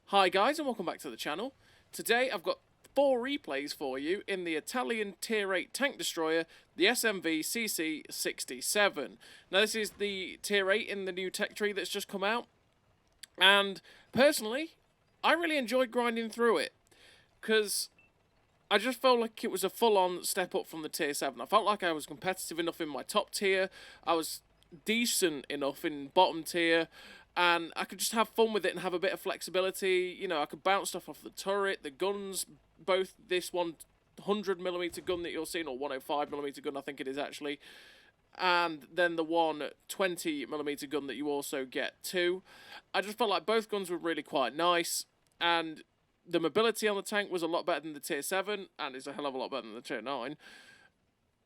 Hi guys and welcome back to the channel. Today I've got 4 replays for you in the Italian Tier 8 tank destroyer, the SMV CC-67. Now this is the Tier 8 in the new tech tree that's just come out, and personally I really enjoyed grinding through it because I just felt like it was a full-on step up from the Tier 7. I felt like I was competitive enough in my top tier, I was decent enough in bottom tier, and I could just have fun with it and have a bit of flexibility. You know, I could bounce stuff off the turret, the guns, both this 100mm gun that you're seeing, or 105mm gun I think it is actually, and then the 120mm gun that you also get too. I just felt like both guns were really quite nice, and the mobility on the tank was a lot better than the Tier 7, and it's a hell of a lot better than the Tier 9.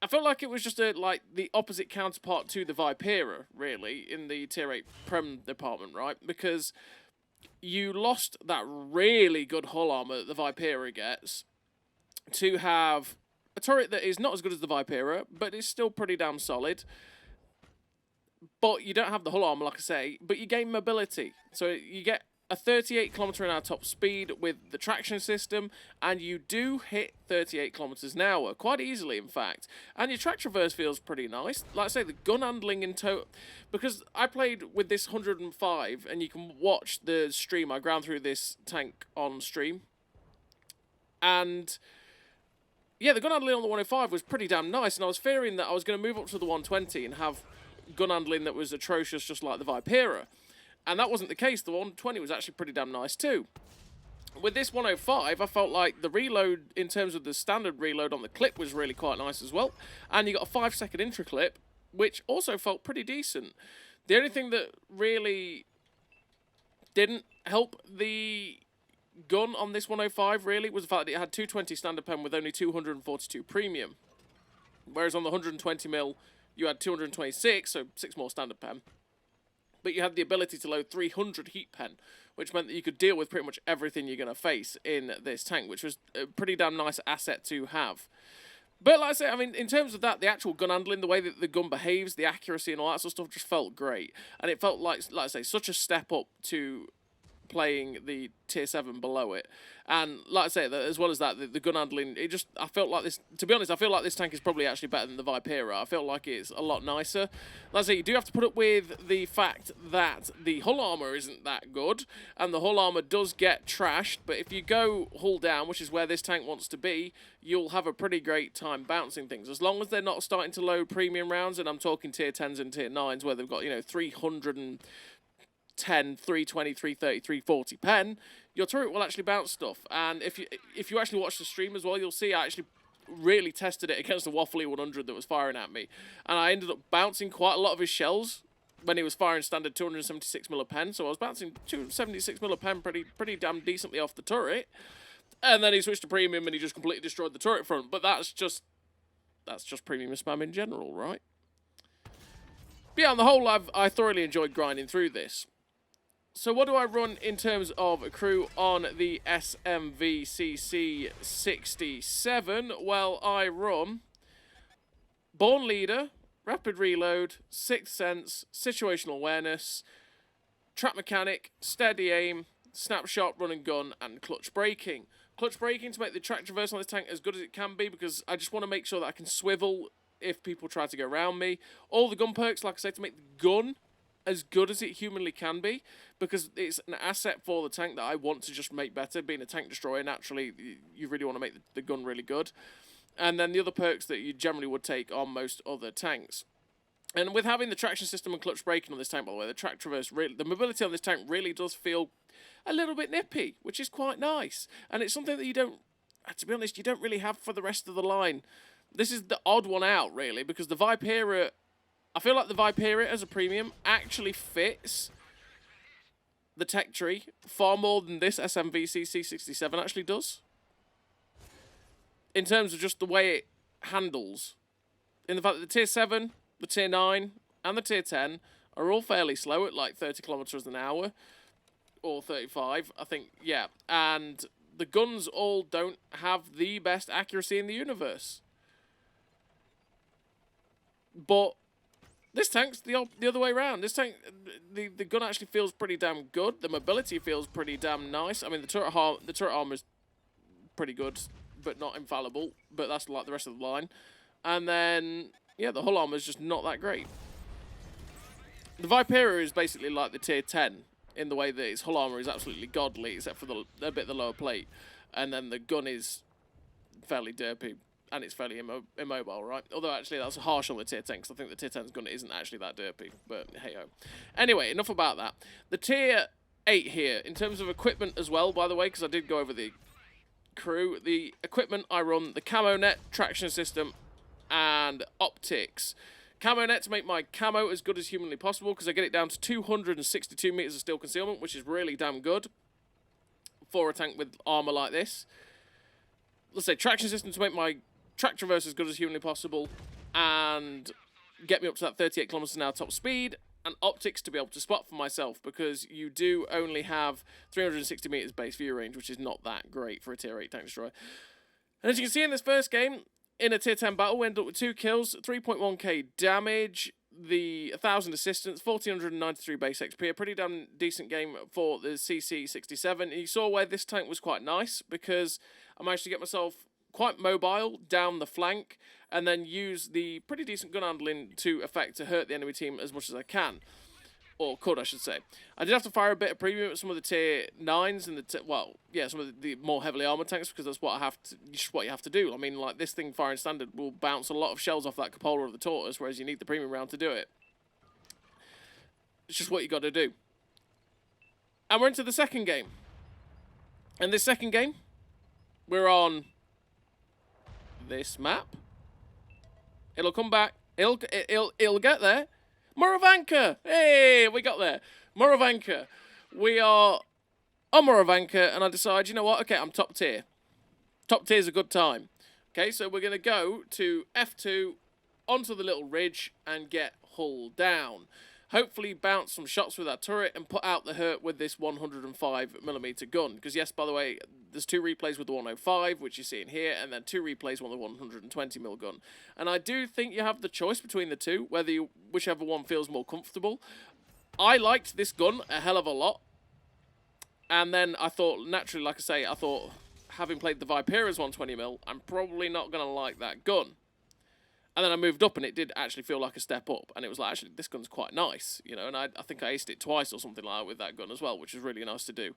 I felt like it was just like the opposite counterpart to the Vipera, really, in the Tier 8 Prem department, right? Because you lost that really good hull armor that the Vipera gets to have a turret that is not as good as the Vipera, but is still pretty damn solid. But you don't have the hull armor, like I say, but you gain mobility. So you get a 38km/h top speed with the traction system, and you do hit 38 kilometers an hour quite easily, in fact. And your track traverse feels pretty nice. Like I say, the gun handling in total, because I played with this 105, and you can watch the stream. I ground through this tank on stream, and yeah, the gun handling on the 105 was pretty damn nice. And I was fearing that I was going to move up to the 120 and have gun handling that was atrocious, just like the Vipera. And that wasn't the case. The 120 was actually pretty damn nice too. With this 105, I felt like the reload, in terms of the standard reload on the clip, was really quite nice as well. And you got a 5-second intro clip, which also felt pretty decent. The only thing that really didn't help the gun on this 105, really, was the fact that it had 220 standard pen with only 242 premium. Whereas on the 120mm, you had 226, so 6 more standard pen. But you had the ability to load 300 heat pen, which meant that you could deal with pretty much everything you're going to face in this tank, which was a pretty damn nice asset to have. But like I say, I mean, in terms of that, the actual gun handling, the way that the gun behaves, the accuracy and all that sort of stuff just felt great. And it felt like I say, such a step up to playing the Tier 7 below it. And like I say, as well as that, the gun handling, I felt like this, to be honest, I feel like this tank is probably actually better than the Vipera. I feel like it's a lot nicer. Like I say, you do have to put up with the fact that the hull armor isn't that good, and the hull armor does get trashed, but if you go hull down, which is where this tank wants to be, you'll have a pretty great time bouncing things. As long as they're not starting to load premium rounds, and I'm talking Tier 10s and Tier 9s, where they've got, you know, 310, 320, 330, 340 pen, your turret will actually bounce stuff. And if you actually watch the stream as well, you'll see I actually really tested it against the Waffly 100 that was firing at me, and I ended up bouncing quite a lot of his shells when he was firing standard 276mm pen. So I was bouncing 276mm pen pretty damn decently off the turret, and then he switched to premium and he just completely destroyed the turret front. But that's just premium spam in general, right? But yeah, on the whole, I thoroughly enjoyed grinding through this. So what do I run in terms of a crew on the SMV CC-67? Well, I run Born Leader, Rapid Reload, Sixth Sense, Situational Awareness, Trap Mechanic, Steady Aim, Snapshot, Run and Gun, and Clutch Braking. Clutch Braking to make the track traverse on this tank as good as it can be, because I just want to make sure that I can swivel if people try to go around me. All the gun perks, like I say, to make the gun as good as it humanly can be, because it's an asset for the tank that I want to just make better. Being a tank destroyer, naturally, you really want to make the gun really good. And then the other perks that you generally would take on most other tanks. And with having the traction system and clutch braking on this tank, by the way, the track traverse, really, the mobility on this tank really does feel a little bit nippy, which is quite nice. And it's something that you don't, to be honest, you don't really have for the rest of the line. This is the odd one out, really, because the Vipera, I feel like the Vipera as a premium actually fits the tech tree far more than this SMV CC-67 actually does. In terms of just the way it handles. In the fact that the Tier 7, the Tier 9, and the Tier 10 are all fairly slow at like 30 kilometers an hour. Or 35, I think, yeah. And the guns all don't have the best accuracy in the universe. But This tank's the other way around. This tank, the gun actually feels pretty damn good. The mobility feels pretty damn nice. I mean, the turret armor is pretty good, but not infallible. But that's like the rest of the line. And then, yeah, the hull armor is just not that great. The Viperia is basically like the tier 10 in the way that its hull armor is absolutely godly, except for a bit of the lower plate. And then the gun is fairly derpy. And it's fairly immobile, right? Although, actually, that's harsh on the tier 10, because I think the tier 10's gun isn't actually that derpy. But, hey-ho. Anyway, enough about that. The tier 8 here, in terms of equipment as well, by the way, because I did go over the crew. The equipment I run, the camo net, traction system, and optics. Camo net to make my camo as good as humanly possible, because I get it down to 262 meters of steel concealment, which is really damn good for a tank with armor like this. Let's say traction system to make my track traverse as good as humanly possible and get me up to that 38 kilometers an hour top speed, and optics to be able to spot for myself, because you do only have 360 meters base view range, which is not that great for a tier 8 tank destroyer. And as you can see in this first game, in a tier 10 battle, we ended up with 2 kills, 3.1k damage, the 1,000 assistance, 1,493 base XP, a pretty damn decent game for the CC-67. And you saw where this tank was quite nice, because I managed to get myself quite mobile down the flank, and then use the pretty decent gun handling to hurt the enemy team as much as I can. Or could, I should say. I did have to fire a bit of premium at some of the tier 9s and some of the more heavily armored tanks, because that's what you have to do. I mean, like, this thing firing standard will bounce a lot of shells off that cupola of the Tortoise, whereas you need the premium round to do it. It's just what you got to do. And we're into the second game. And this second game, we're on this map. It'll come back. It'll get there. Moravanka! Hey, we got there. Moravanka. We are on Moravanka, and I decide, you know what? Okay, I'm top tier. Top tier's a good time. Okay, so we're going to go to F2 onto the little ridge and get hull down. Hopefully bounce some shots with our turret and put out the hurt with this 105mm gun. Because, yes, by the way, there's 2 replays with the 105, which you see in here, and then 2 replays with the 120mm gun. And I do think you have the choice between the two, whichever one feels more comfortable. I liked this gun a hell of a lot. And then I thought, naturally, like I say, having played the Viperia's 120mm, I'm probably not going to like that gun. And then I moved up, and it did actually feel like a step up. And it was like, actually, this gun's quite nice, you know. And I think I aced it twice or something like that with that gun as well, which was really nice to do.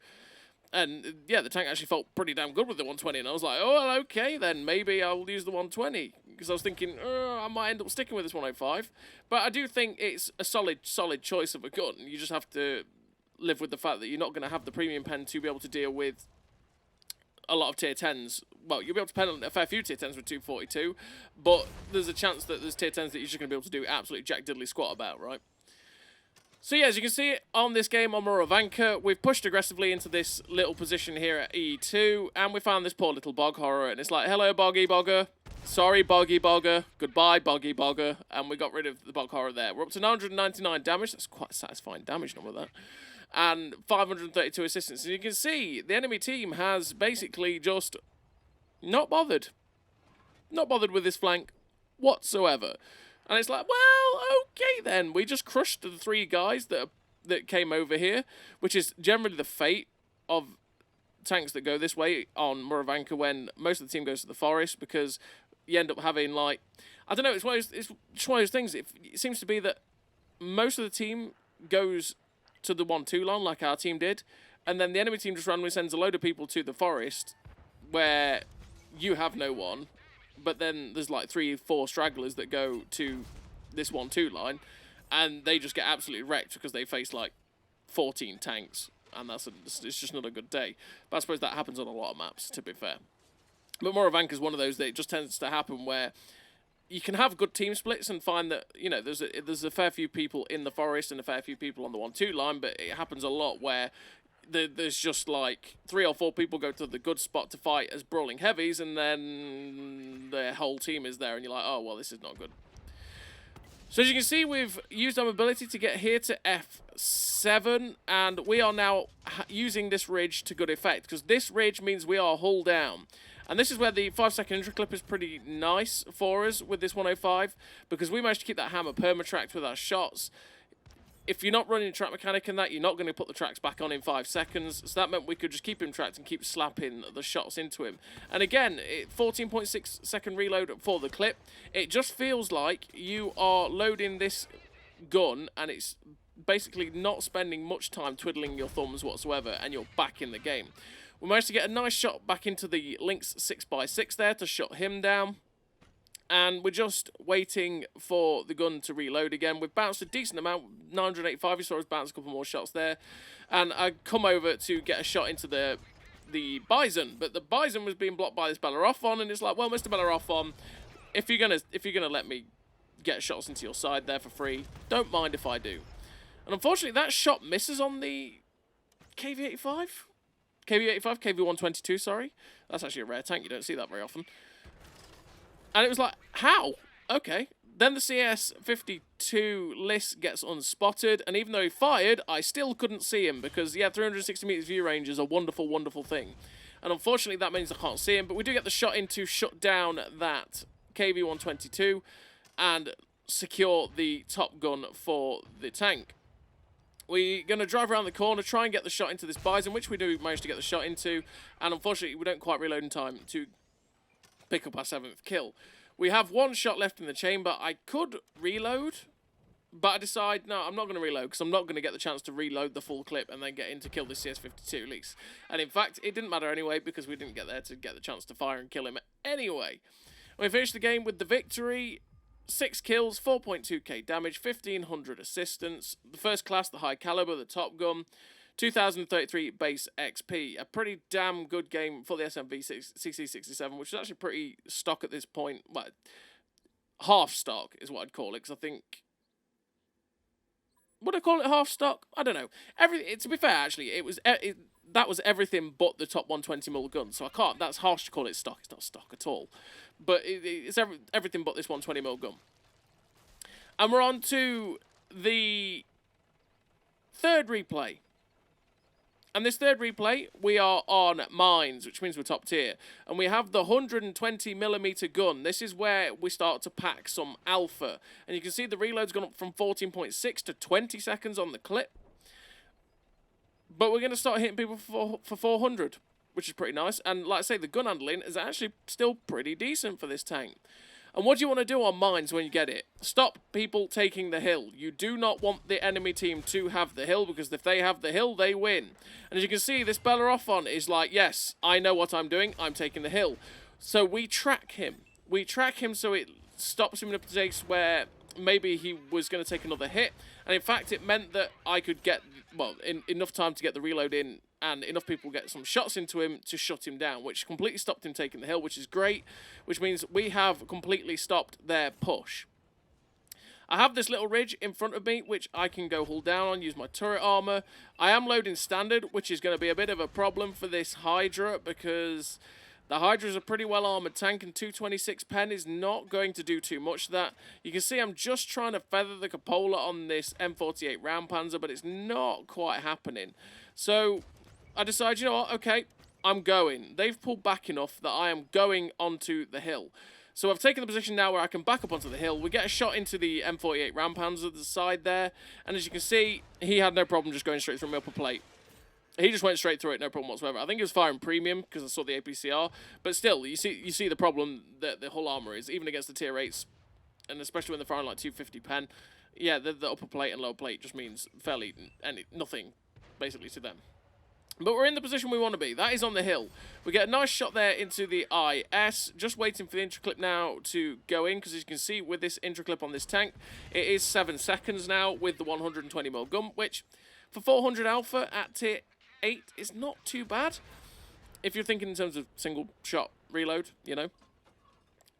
And, yeah, the tank actually felt pretty damn good with the 120. And I was like, oh, well, okay, then maybe I'll use the 120. Because I was thinking, I might end up sticking with this 105. But I do think it's a solid choice of a gun. You just have to live with the fact that you're not going to have the premium pen to be able to deal with a lot of tier 10s. Well, you'll be able to pen a fair few tier 10s with 242, but there's a chance that there's tier 10s that you're just going to be able to do absolutely jack diddly squat about, right? So yeah, as you can see on this game on Moravanka, we've pushed aggressively into this little position here at E2, and we found this poor little bog horror, and it's like, hello, boggy bogger. Sorry, boggy bogger. Goodbye, boggy bogger. And we got rid of the bog horror there. We're up to 999 damage. That's quite a satisfying damage number, that. And 532 assistance. And you can see the enemy team has basically just not bothered. Not bothered with this flank whatsoever. And it's like, well, okay then. We just crushed the 3 guys that came over here, which is generally the fate of tanks that go this way on Moravanka when most of the team goes to the forest, because you end up having, like, I don't know, it's just one of those things. It seems to be that most of the team goes to the 1-2 line like our team did, and then the enemy team just randomly sends a load of people to the forest where you have no one, but then there's like 3-4 stragglers that go to this 1-2 line, and they just get absolutely wrecked because they face like 14 tanks, and it's just not a good day. But I suppose that happens on a lot of maps, to be fair. But Moravanka is one of those that it just tends to happen where you can have good team splits and find that, you know, there's a fair few people in the forest and a fair few people on the 1-2 line, but it happens a lot where there's just like 3 or 4 people go to the good spot to fight as brawling heavies, and then the whole team is there, and you're like, oh, well, this is not good. So as you can see, we've used our mobility to get here to F7, and we are now using this ridge to good effect, because this ridge means we are hull down. And this is where the 5-second intro clip is pretty nice for us with this 105, because we managed to keep that hammer perma-tracked with our shots. If you're not running track mechanic in that, you're not going to put the tracks back on in 5 seconds. So that meant we could just keep him tracked and keep slapping the shots into him. And again, 14.6 second reload for the clip. It just feels like you are loading this gun and it's basically not spending much time twiddling your thumbs whatsoever, and you're back in the game. We managed to get a nice shot back into the Lynx 6x6 there to shut him down. And we're just waiting for the gun to reload again. We've bounced a decent amount, 985. You saw us bounce a couple more shots there. And I come over to get a shot into the Bison, but the Bison was being blocked by this Bellerophon, and it's like, well, Mr. Bellerophon, if you're gonna let me get shots into your side there for free, don't mind if I do. And unfortunately, that shot misses on the KV-85, KV-122. Sorry, that's actually a rare tank. You don't see that very often. And it was like, how? Okay. Then the CS-52 Liss gets unspotted, and even though he fired, I still couldn't see him because, yeah, 360 meters view range is a wonderful, wonderful thing. And unfortunately, that means I can't see him, but we do get the shot in to shut down that KV-122 and secure the top gun for the tank. We're going to drive around the corner, try and get the shot into this Bison, which we do manage to get the shot into, and unfortunately, we don't quite reload in time to pick up our 7th kill. We have 1 shot left in the chamber. I could reload, but I decide, no, I'm not going to reload because I'm not going to get the chance to reload the full clip and then get in to kill this CS-52 Liss. And in fact, it didn't matter anyway because we didn't get there to get the chance to fire and kill him anyway. We finished the game with the victory. 6 kills, 4.2k damage, 1500 assistance. The first class, the high caliber, the top gun. 2033 base XP. A pretty damn good game for the SMV CC-67, which is actually pretty stock at this point. Well, half stock is what I'd call it, because I think... Would I call it half stock? I don't know. To be fair, actually, that was everything but the top 120mm gun, so I can't... That's harsh to call it stock. It's not stock at all. But it's everything but this 120mm gun. And we're on to the 3rd replay. And this 3rd replay, we are on mines, which means we're top tier. And we have the 120mm gun. This is where we start to pack some alpha. And you can see the reload's gone up from 14.6 to 20 seconds on the clip. But we're going to start hitting people for 400, which is pretty nice. And like I say, the gun handling is actually still pretty decent for this tank. And what do you want to do on mines when you get it? Stop people taking the hill. You do not want the enemy team to have the hill, because if they have the hill, they win. And as you can see, this Bellerophon is like, yes, I know what I'm doing. I'm taking the hill. So we track him. We track him so it stops him in a place where maybe he was going to take another hit. And in fact, it meant that I could get, well, enough time to get the reload in, and enough people get some shots into him to shut him down, which completely stopped him taking the hill, which is great, which means we have completely stopped their push. I have this little ridge in front of me, which I can go hull down on, use my turret armor. I am loading standard, which is going to be a bit of a problem for this Hydra, because the Hydra is a pretty well armored tank, and 226 pen is not going to do too much of that. You can see I'm just trying to feather the cupola on this M48 round panzer, but it's not quite happening. So I decide, you know what, okay, I'm going. They've pulled back enough that I am going onto the hill. So I've taken the position now where I can back up onto the hill. We get a shot into the M48 round panzer at the side there, and as you can see, he had no problem just going straight through my upper plate. He just went straight through it, no problem whatsoever. I think he was firing premium because I saw the APCR, but still, you see the problem that the hull armor is, even against the tier 8s, and especially when they're firing like 250 pen. Yeah, the upper plate and lower plate just means nothing, basically, to them. But we're in the position we want to be. That is on the hill. We get a nice shot there into the IS. Just waiting for the intro clip now to go in, because as you can see with this intro clip on this tank, it is 7 seconds now with the 120mm gun, which for 400 alpha at tier 8 is not too bad. If you're thinking in terms of single shot reload, you know.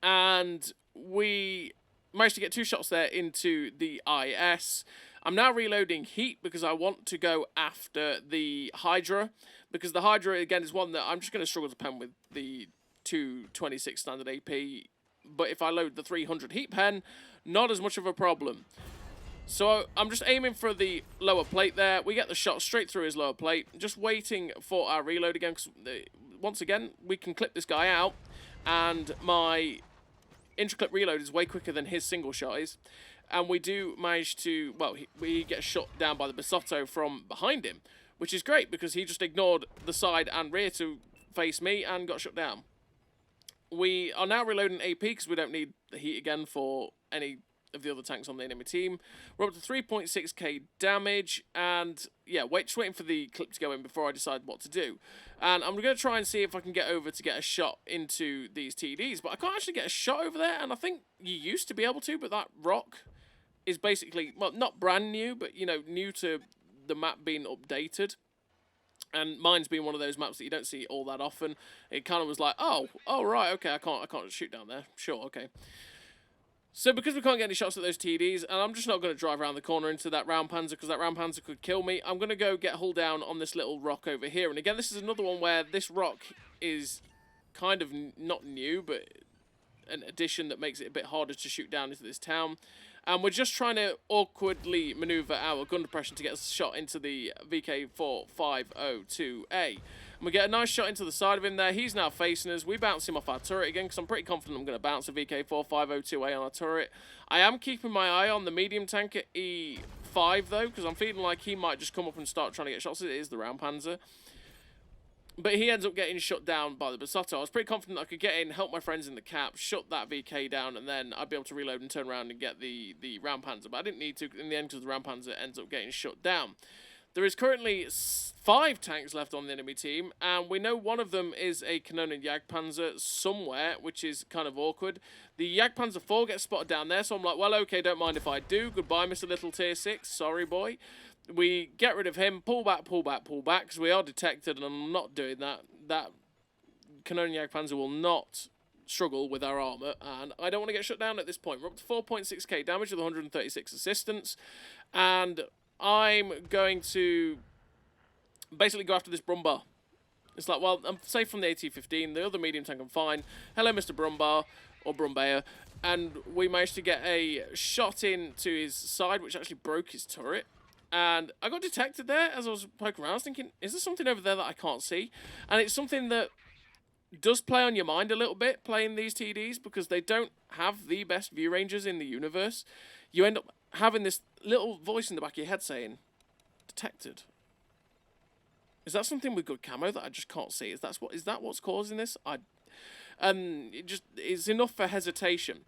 And we managed to get 2 shots there into the IS. I'm now reloading heat because I want to go after the Hydra, because the Hydra, again, is one that I'm just going to struggle to pen with the 226 standard AP, but if I load the 300 heat pen, not as much of a problem. So I'm just aiming for the lower plate there. We get the shot straight through his lower plate, just waiting for our reload again, because once again, we can clip this guy out, and my intra-clip reload is way quicker than his single shot is. And we do manage to, well, we get shot down by the Basotto from behind him, which is great because he just ignored the side and rear to face me and got shot down. We are now reloading AP because we don't need the heat again for any of the other tanks on the enemy team. We're up to 3.6k damage, and yeah, just waiting for the clip to go in before I decide what to do. And I'm going to try and see if I can get over to get a shot into these TDs, but I can't actually get a shot over there, and I think you used to be able to, but that rock is basically, well, not brand new, but, you know, new to the map being updated. And mine's been one of those maps that you don't see all that often. It kind of was like, oh, right, okay, I can't shoot down there. Sure, okay. So because we can't get any shots at those TDs, and I'm just not going to drive around the corner into that round panzer because that round panzer could kill me, I'm going to go get hull down on this little rock over here. And again, this is another one where this rock is kind of not new, but an addition that makes it a bit harder to shoot down into this town. And we're just trying to awkwardly maneuver our gun depression to get a shot into the VK4502A. And we get a nice shot into the side of him there. He's now facing us. We bounce him off our turret again because I'm pretty confident I'm going to bounce a VK4502A on our turret. I am keeping my eye on the medium tank at E5 though, because I'm feeling like he might just come up and start trying to get shots. It is the round panzer. But he ends up getting shut down by the Basotto. I was pretty confident I could get in, help my friends in the cap, shut that VK down, and then I'd be able to reload and turn around and get the round panzer. But I didn't need to in the end because the round panzer ends up getting shut down. There is currently 5 tanks left on the enemy team, and we know one of them is a Canonian Jagdpanzer somewhere, which is kind of awkward. The Jagdpanzer 4 gets spotted down there, so I'm like, well, okay, don't mind if I do. Goodbye, Mr. Little Tier 6. Sorry, boy. We get rid of him, pull back, because we are detected, and I'm not doing that. That Canonian Jagdpanzer will not struggle with our armour, and I don't want to get shut down at this point. We're up to 4.6k damage with 136 assistance, and I'm going to basically go after this Brumbar. It's like, well, I'm safe from the AT-15, the other medium tank I'm fine. Hello, Mr. Brumbar, or Brumbayer, and we managed to get a shot into his side, which actually broke his turret. And I got detected there as I was poking around. I was thinking, is there something over there that I can't see? And it's something that does play on your mind a little bit, playing these TDs, because they don't have the best view ranges in the universe. You end up having this little voice in the back of your head saying, detected. Is that something with good camo that I just can't see? Is that what's causing this? It's enough for hesitation.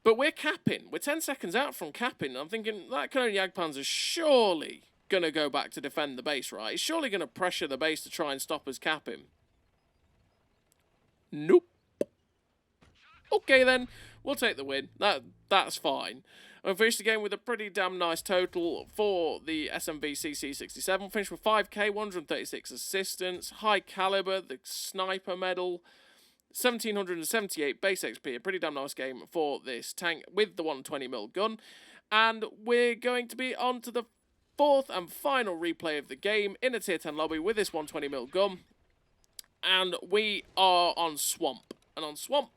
But we're capping. We're 10 seconds out from capping. I'm thinking, that Canonian Jagdpanzer's surely going to go back to defend the base, right? He's surely going to pressure the base to try and stop us capping. Nope. Okay, then. We'll take the win. That's fine. And we finished the game with a pretty damn nice total for the SMV CC-67. Finished with 5k, 136 assistance, high caliber, the sniper medal, 1778 base XP, a pretty damn nice game for this tank with the 120mm gun. And we're going to be on to the 4th and final replay of the game in a tier 10 lobby with this 120mm gun. And we are on Swamp. And on Swamp,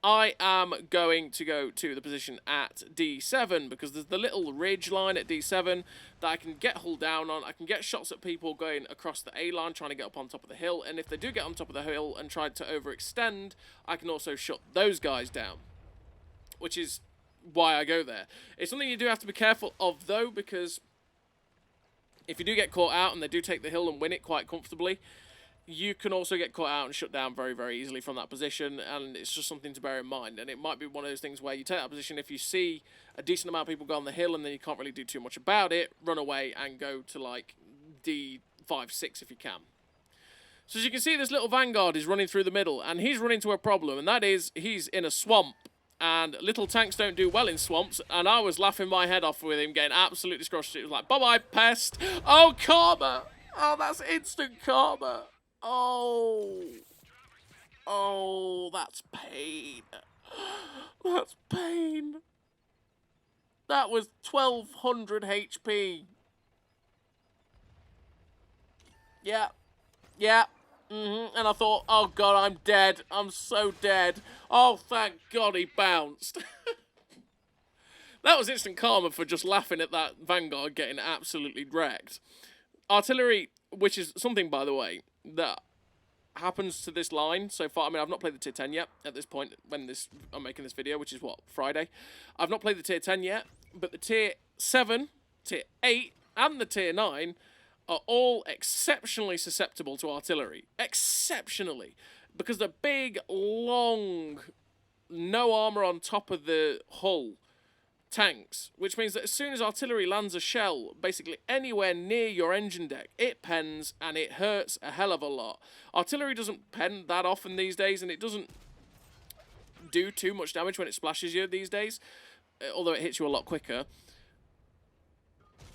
I am going to go to the position at D7 because there's the little ridge line at D7 that I can get hull down on. I can get shots at people going across the A line trying to get up on top of the hill, and if they do get on top of the hill and try to overextend, I can also shut those guys down, which is why I go there. It's something you do have to be careful of though, because if you do get caught out and they do take the hill and win it quite comfortably, you can also get caught out and shut down very, very easily from that position, and it's just something to bear in mind. And it might be one of those things where you take that position, if you see a decent amount of people go on the hill and then you can't really do too much about it, run away and go to like D5, 6 if you can. So as you can see, this little Vanguard is running through the middle, and he's running into a problem, and that is he's in a swamp. And little tanks don't do well in swamps, and I was laughing my head off with him, getting absolutely scratched. It was like, bye-bye, pest. Oh, karma. Oh, that's instant karma. Oh, that's pain. That's pain. That was 1200 HP. Yeah. And I thought, oh god, I'm dead. I'm so dead. Oh, thank god he bounced. That was instant karma for just laughing at that Vanguard getting absolutely wrecked. Artillery, which is something, by the way, that happens to this line so far. I mean, I've not played the tier 10 yet at this point when I'm making this video, which is what, Friday. I've not played the tier 10 yet, but the tier 7, tier 8, and the tier 9 are all exceptionally susceptible to artillery. Exceptionally. Because they're big, long, no armor on top of the hull tanks, which means that as soon as artillery lands a shell basically anywhere near your engine deck, it pens and it hurts a hell of a lot. Artillery doesn't pen that often these days, and it doesn't do too much damage when it splashes you these days, although it hits you a lot quicker.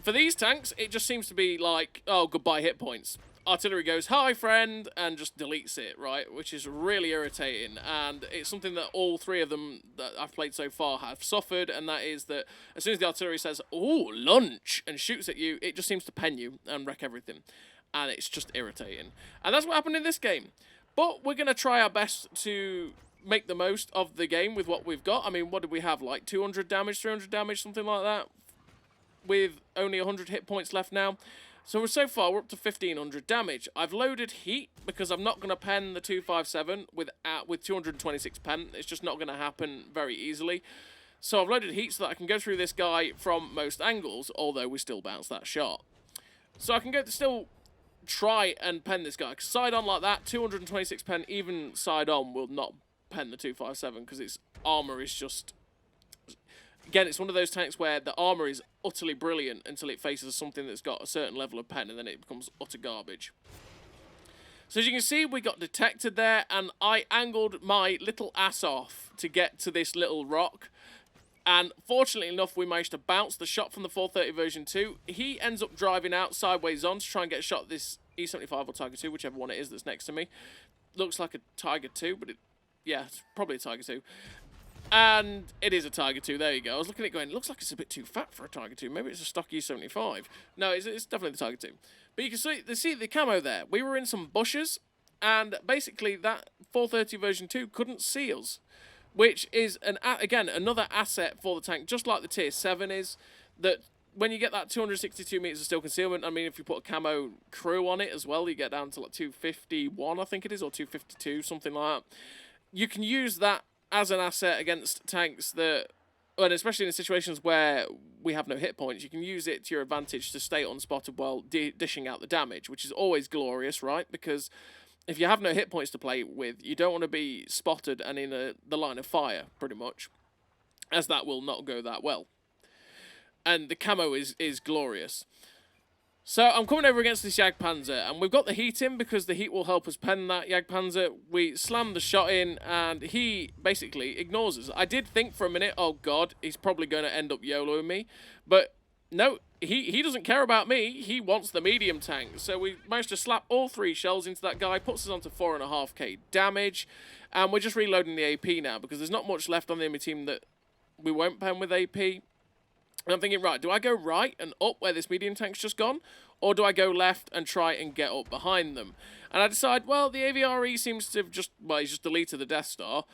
For these tanks, it just seems to be like, oh, goodbye hit points. Artillery goes, hi friend, and just deletes it, right? Which is really irritating, and it's something that all three of them that I've played so far have suffered, and that is that as soon as the artillery says, ooh, lunch, and shoots at you, it just seems to pen you and wreck everything. And it's just irritating. And that's what happened in this game. But we're going to try our best to make the most of the game with what we've got. I mean, what did we have? Like 200 damage, 300 damage, something like that? With only 100 hit points left now. So far, we're up to 1,500 damage. I've loaded heat because I'm not going to pen the 257 with 226 pen. It's just not going to happen very easily. So I've loaded heat so that I can go through this guy from most angles, although we still bounce that shot. So I can still try and pen this guy. Because side on like that, 226 pen, even side on will not pen the 257 because its armor is just... Again, it's one of those tanks where the armor is utterly brilliant until it faces something that's got a certain level of pen, and then it becomes utter garbage. So as you can see, we got detected there, and I angled my little ass off to get to this little rock. And fortunately enough, we managed to bounce the shot from the 430 version 2. He ends up driving out sideways on to try and get a shot at this E75 or Tiger 2, whichever one it is that's next to me. Looks like a Tiger 2, but yeah, it's probably a Tiger 2. And it is a Tiger 2, there you go. I was looking at it going, it looks like it's a bit too fat for a Tiger 2. Maybe it's a stock E75. No, it's definitely the Tiger 2. But you can see the camo there. We were in some bushes, and basically that 430 version 2 couldn't see us. Which is, again, another asset for the tank, just like the tier 7 is, that when you get that 262 meters of steel concealment, I mean, if you put a camo crew on it as well, you get down to like 251, I think it is, or 252, something like that. You can use that as an asset against tanks that, and especially in situations where we have no hit points, you can use it to your advantage to stay unspotted while dishing out the damage, which is always glorious, right? Because if you have no hit points to play with, you don't want to be spotted and in the line of fire, pretty much, as that will not go that well. And the camo is glorious. So I'm coming over against this Jagdpanzer, and we've got the heat in because the heat will help us pen that Jagdpanzer. We slam the shot in, and he basically ignores us. I did think for a minute, oh god, he's probably going to end up YOLOing me. But no, he doesn't care about me. He wants the medium tank. So we managed to slap all 3 shells into that guy, puts us onto 4.5k damage. And we're just reloading the AP now because there's not much left on the enemy team that we won't pen with AP. And I'm thinking, right, do I go right and up where this medium tank's just gone? Or do I go left and try and get up behind them? And I decide, well, the AVRE seems to have just, well, he's just deleted the Death Star.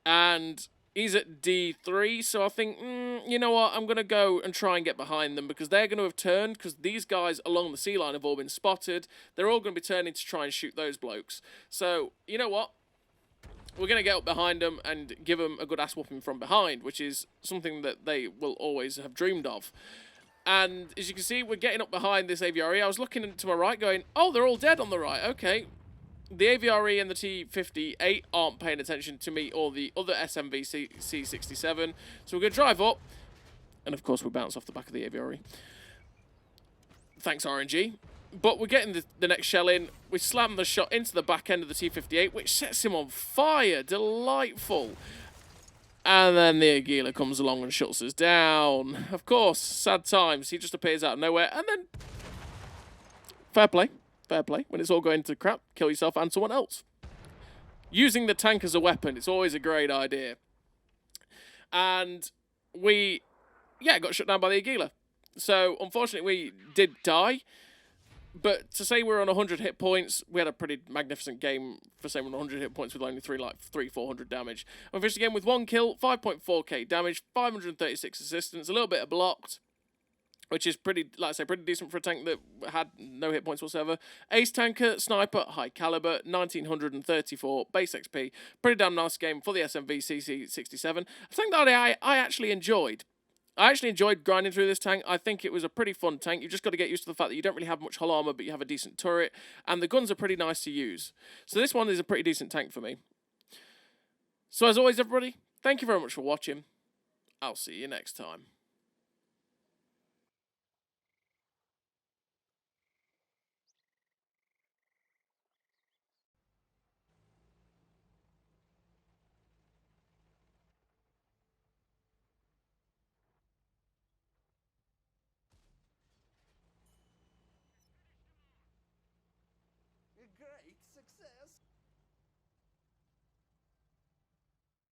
And he's at D3, so I think, you know what, I'm going to go and try and get behind them because they're going to have turned, because these guys along the sea line have all been spotted. They're all going to be turning to try and shoot those blokes. So, you know what? We're going to get up behind them and give them a good ass whooping from behind, which is something that they will always have dreamed of. And as you can see, we're getting up behind this AVRE. I was looking to my right going, oh, they're all dead on the right. Okay. The AVRE and the T-58 aren't paying attention to me or the other SMV CC-67. So we're going to drive up. And of course, we bounce off the back of the AVRE. Thanks, RNG. But we're getting the next shell in. We slam the shot into the back end of the T-58, which sets him on fire. Delightful. And then the Aguila comes along and shuts us down. Of course, sad times. He just appears out of nowhere. And then, fair play. Fair play. When it's all going to crap, kill yourself and someone else. Using the tank as a weapon, it's always a great idea. And we, got shut down by the Aguila. So, unfortunately, we did die. But to say we're on 100 hit points, we had a pretty magnificent game for saying we're on 100 hit points with only 400 damage. We finished the game with 1 kill, 5.4k damage, 536 assistance, a little bit of blocked. which is pretty, like I say, pretty decent for a tank that had no hit points whatsoever. Ace Tanker, Sniper, High Caliber, 1934 base XP. Pretty damn nice game for the SMV CC-67. A tank that I actually enjoyed. I actually enjoyed grinding through this tank. I think it was a pretty fun tank. You've just got to get used to the fact that you don't really have much hull armor, but you have a decent turret, and the guns are pretty nice to use. So this one is a pretty decent tank for me. So as always, everybody, thank you very much for watching. I'll see you next time.